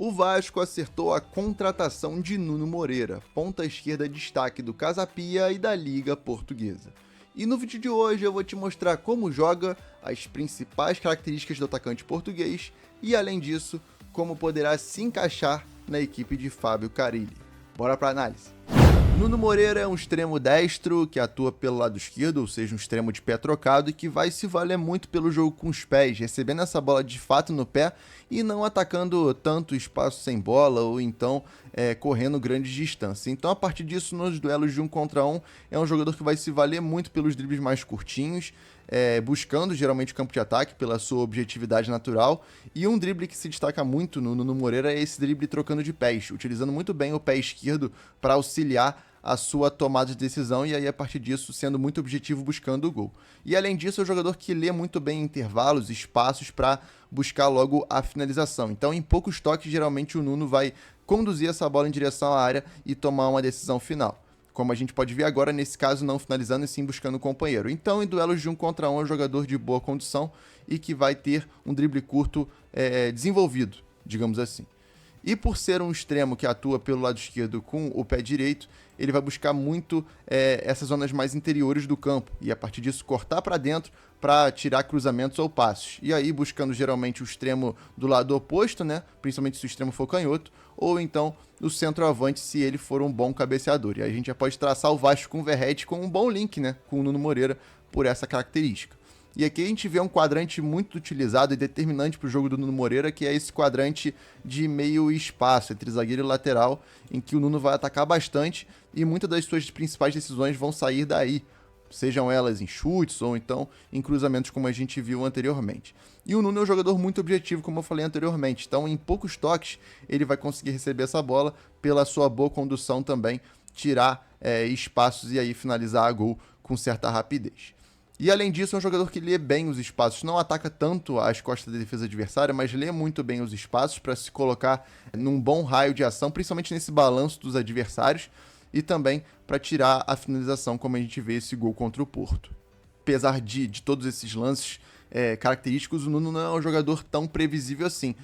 O Vasco acertou a contratação de Nuno Moreira, ponta esquerda destaque do Casa Pia e da Liga Portuguesa. E no vídeo de hoje eu vou te mostrar como joga, as principais características do atacante português e, além disso, como poderá se encaixar na equipe de Fábio Carille. Bora para análise. Nuno Moreira é um extremo destro que atua pelo lado esquerdo, ou seja, um extremo de pé trocado e que vai se valer muito pelo jogo com os pés, recebendo essa bola de fato no pé e não atacando tanto espaço sem bola ou então correndo grandes distâncias. Então, a partir disso, nos duelos de 1 contra 1, é um jogador que vai se valer muito pelos dribles mais curtinhos, buscando geralmente o campo de ataque pela sua objetividade natural, e um drible que se destaca muito no Nuno Moreira é esse drible trocando de pés, utilizando muito bem o pé esquerdo para auxiliar a sua tomada de decisão e aí a partir disso sendo muito objetivo buscando o gol. E além disso é um jogador que lê muito bem intervalos, espaços para buscar logo a finalização. Então em poucos toques geralmente o Nuno vai conduzir essa bola em direção à área e tomar uma decisão final. Como a gente pode ver agora, nesse caso não finalizando e sim buscando o companheiro. Então em duelos de 1 contra 1 é um jogador de boa condição e que vai ter um drible curto desenvolvido, digamos assim. E por ser um extremo que atua pelo lado esquerdo com o pé direito, ele vai buscar muito essas zonas mais interiores do campo e a partir disso cortar para dentro para tirar cruzamentos ou passes. E aí buscando geralmente o extremo do lado oposto, né? Principalmente se o extremo for canhoto, ou então o centroavante se ele for um bom cabeceador. E aí a gente já pode traçar o Vasco com o Verratti com um bom link, né? Com o Nuno Moreira por essa característica. E aqui a gente vê um quadrante muito utilizado e determinante para o jogo do Nuno Moreira, que é esse quadrante de meio espaço entre zagueiro e lateral, em que o Nuno vai atacar bastante e muitas das suas principais decisões vão sair daí, sejam elas em chutes ou então em cruzamentos como a gente viu anteriormente. E o Nuno é um jogador muito objetivo, como eu falei anteriormente, então em poucos toques ele vai conseguir receber essa bola, pela sua boa condução também, tirar espaços e aí finalizar a gol com certa rapidez. E além disso, é um jogador que lê bem os espaços, não ataca tanto as costas da defesa adversária, mas lê muito bem os espaços para se colocar num bom raio de ação, principalmente nesse balanço dos adversários, e também para tirar a finalização, como a gente vê esse gol contra o Porto. Apesar de todos esses lances característicos, o Nuno não é um jogador tão previsível assim.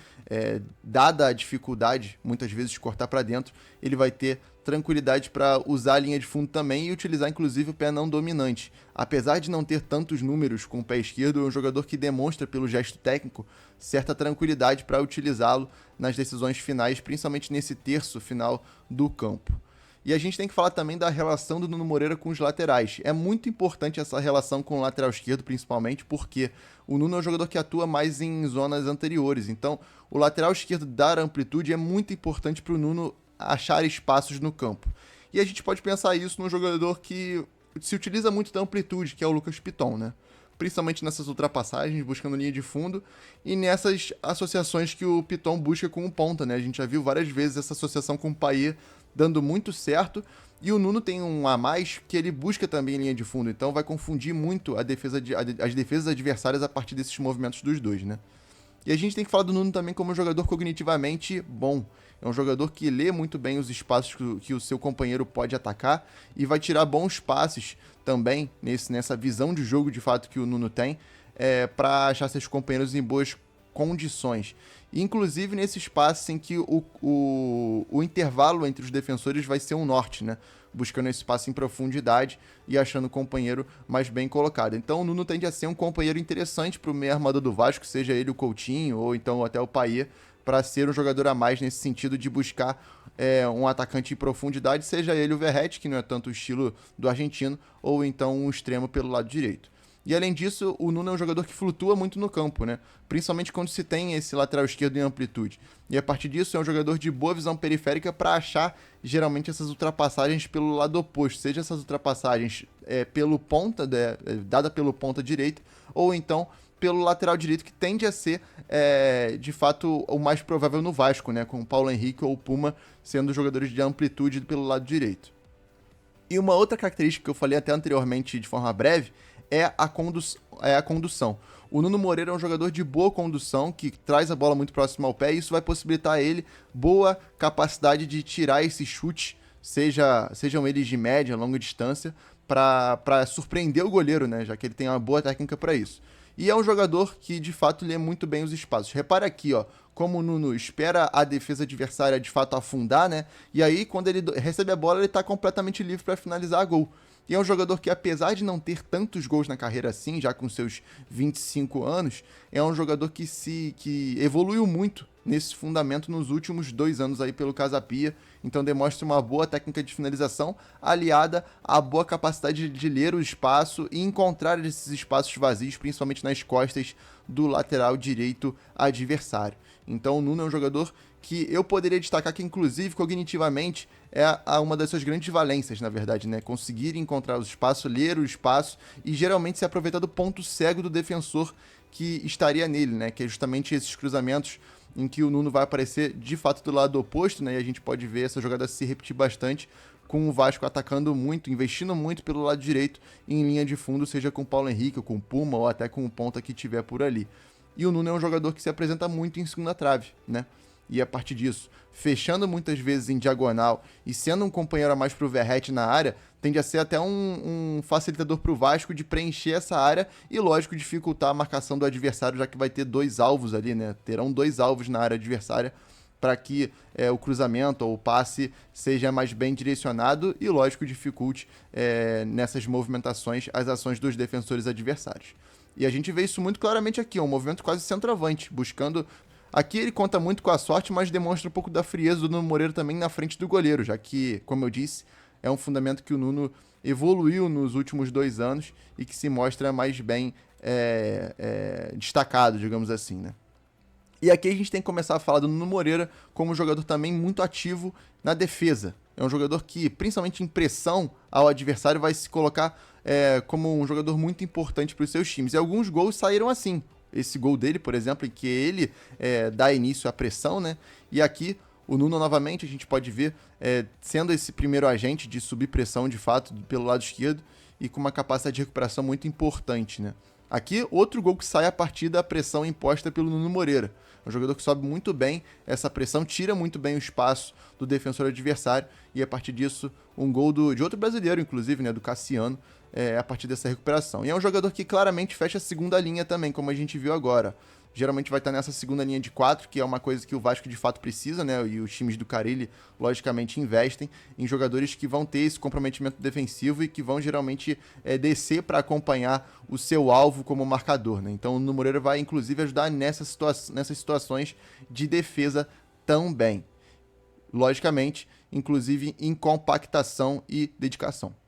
Dada a dificuldade, muitas vezes, de cortar para dentro, ele vai ter tranquilidade para usar a linha de fundo também e utilizar inclusive o pé não dominante. Apesar de não ter tantos números com o pé esquerdo, é um jogador que demonstra pelo gesto técnico certa tranquilidade para utilizá-lo nas decisões finais, principalmente nesse terço final do campo. E a gente tem que falar também da relação do Nuno Moreira com os laterais. É muito importante essa relação com o lateral esquerdo, principalmente, porque o Nuno é um jogador que atua mais em zonas anteriores. Então, o lateral esquerdo dar amplitude é muito importante para o Nuno achar espaços no campo. E a gente pode pensar isso num jogador que se utiliza muito da amplitude, que é o Lucas Piton, né? Principalmente nessas ultrapassagens, buscando linha de fundo, e nessas associações que o Piton busca com o ponta, né? A gente já viu várias vezes essa associação com o Payet dando muito certo, e o Nuno tem um a mais que ele busca também em linha de fundo, então vai confundir muito as defesas adversárias a partir desses movimentos dos dois, né? E a gente tem que falar do Nuno também como um jogador cognitivamente bom. É um jogador que lê muito bem os espaços que o seu companheiro pode atacar e vai tirar bons passes também nessa visão de jogo de fato que o Nuno tem para achar seus companheiros em boas condições. Inclusive nesse espaço em que o intervalo entre os defensores vai ser um norte, né? Buscando esse espaço em profundidade e achando o companheiro mais bem colocado. Então o Nuno tende a ser um companheiro interessante para o meio armador do Vasco, seja ele o Coutinho ou então até o Payet, para ser um jogador a mais nesse sentido de buscar um atacante em profundidade, seja ele o Verratti, que não é tanto o estilo do argentino, ou então um extremo pelo lado direito. E além disso, o Nuno é um jogador que flutua muito no campo, né? Principalmente quando se tem esse lateral esquerdo em amplitude. E a partir disso é um jogador de boa visão periférica para achar geralmente essas ultrapassagens pelo lado oposto, seja essas ultrapassagens pelo ponta, dada pelo ponta direito, ou então pelo lateral direito, que tende a ser de fato o mais provável no Vasco, né? Com o Paulo Henrique ou o Puma sendo jogadores de amplitude pelo lado direito. E uma outra característica que eu falei até anteriormente de forma breve é a condução. O Nuno Moreira é um jogador de boa condução, que traz a bola muito próxima ao pé, e isso vai possibilitar a ele boa capacidade de tirar esses chutes, sejam eles de média, longa distância, para surpreender o goleiro, né? Já que ele tem uma boa técnica para isso. E é um jogador que, de fato, lê muito bem os espaços. Repara aqui, ó, como o Nuno espera a defesa adversária de fato afundar, né? E aí, quando ele recebe a bola, ele tá completamente livre para finalizar a gol. E é um jogador que, apesar de não ter tantos gols na carreira assim, já com seus 25 anos, é um jogador que evoluiu muito nesse fundamento nos últimos 2 anos aí pelo Casa Pia. Então demonstra uma boa técnica de finalização aliada à boa capacidade de ler o espaço e encontrar esses espaços vazios, principalmente nas costas do lateral direito adversário. Então o Nuno é um jogador que eu poderia destacar que, inclusive, cognitivamente, é uma das suas grandes valências, na verdade, né? Conseguir encontrar o espaço, ler o espaço e geralmente se aproveitar do ponto cego do defensor que estaria nele, né? Que é justamente esses cruzamentos em que o Nuno vai aparecer de fato do lado oposto, né? E a gente pode ver essa jogada se repetir bastante, com o Vasco atacando muito, investindo muito pelo lado direito em linha de fundo, seja com o Paulo Henrique, ou com o Puma, ou até com o ponta que tiver por ali. E o Nuno é um jogador que se apresenta muito em segunda trave, né? E a partir disso, fechando muitas vezes em diagonal e sendo um companheiro a mais para o Verratti na área, tende a ser até um facilitador para o Vasco de preencher essa área e, lógico, dificultar a marcação do adversário, já que vai ter 2 alvos ali, né? Terão 2 alvos na área adversária para que o cruzamento ou o passe seja mais bem direcionado e, lógico, dificulte nessas movimentações as ações dos defensores adversários. E a gente vê isso muito claramente aqui, um movimento quase centroavante, buscando. Aqui ele conta muito com a sorte, mas demonstra um pouco da frieza do Nuno Moreira também na frente do goleiro, já que, como eu disse, é um fundamento que o Nuno evoluiu nos últimos 2 anos e que se mostra mais bem destacado, digamos assim, né? E aqui a gente tem que começar a falar do Nuno Moreira como um jogador também muito ativo na defesa. É um jogador que, principalmente em pressão ao adversário, vai se colocar como um jogador muito importante para os seus times. E alguns gols saíram assim. Esse gol dele, por exemplo, em que ele dá início à pressão, né? E aqui, o Nuno, novamente, a gente pode ver sendo esse primeiro agente de subir pressão, de fato, pelo lado esquerdo e com uma capacidade de recuperação muito importante, né? Aqui, outro gol que sai a partir da pressão imposta pelo Nuno Moreira. É um jogador que sobe muito bem essa pressão, tira muito bem o espaço do defensor adversário e, a partir disso, um gol de outro brasileiro, inclusive, né, do Cassiano, a partir dessa recuperação. E é um jogador que claramente fecha a segunda linha também, como a gente viu agora. Geralmente vai estar nessa segunda linha de 4, que é uma coisa que o Vasco de fato precisa, né? E os times do Carille, logicamente, investem em jogadores que vão ter esse comprometimento defensivo e que vão geralmente descer para acompanhar o seu alvo como marcador, né? Então o Nuno Moreira vai, inclusive, ajudar nessas situações de defesa também. Logicamente, inclusive em compactação e dedicação.